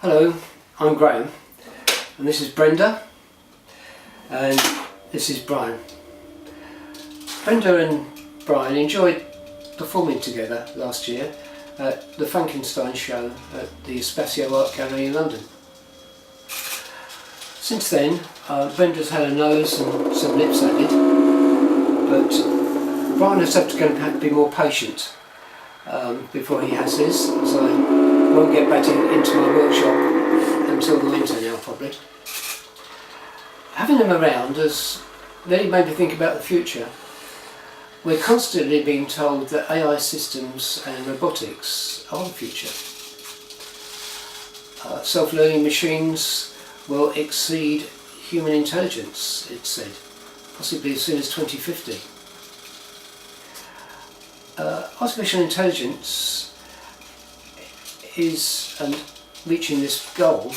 Hello, I'm Graham, and this is Brenda, and this is Brian. Brenda and Brian enjoyed performing together last year at the Frankenstein show at the Spazio Art Gallery in London. Since then, Brenda's had a nose and some lips added, but Brian has had to go and be more patient before he has his, as I won't get back into my workshop until the winter now, probably. Having them around has really made me think about the future. We're constantly being told that AI systems and robotics are the future. Self-learning machines will exceed human intelligence, it's said, possibly as soon as 2050. Artificial intelligence and reaching this goal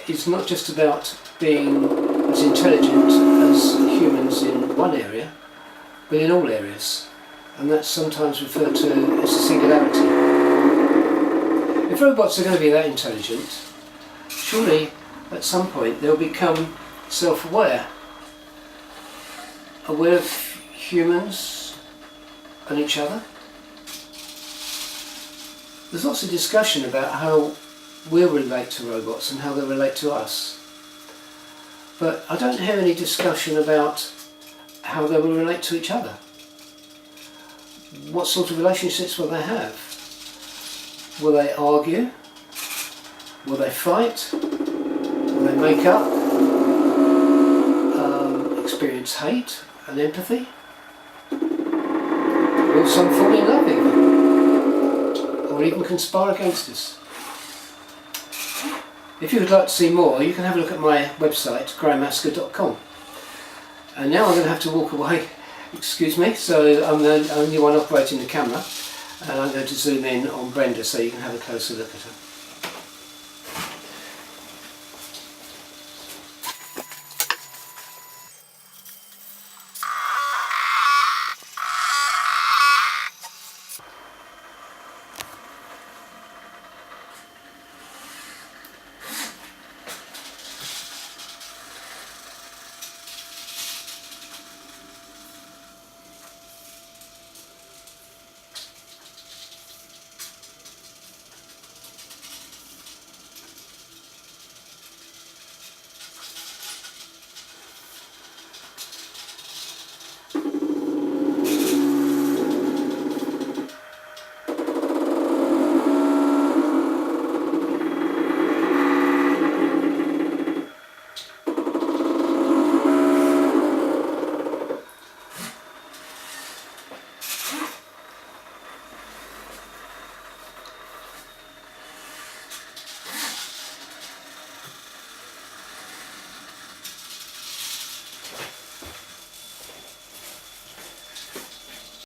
is not just about being as intelligent as humans in one area, but in all areas, and that's sometimes referred to as a singularity. If robots are going to be that intelligent, surely at some point they'll become self-aware, aware of humans and each other. There's lots of discussion about how we'll relate to robots and how they'll relate to us, but I don't hear any discussion about how they will relate to each other. What sort of relationships will they have? Will they argue? Will they fight? Will they make up? Experience hate and empathy? Will some fall in love even? Or even conspire against us? If you would like to see more, you can have a look at my website, grahamasker.com. And now I'm going to have to walk away, excuse me, so I'm the only one operating the camera, and I'm going to zoom in on Brenda so you can have a closer look at her.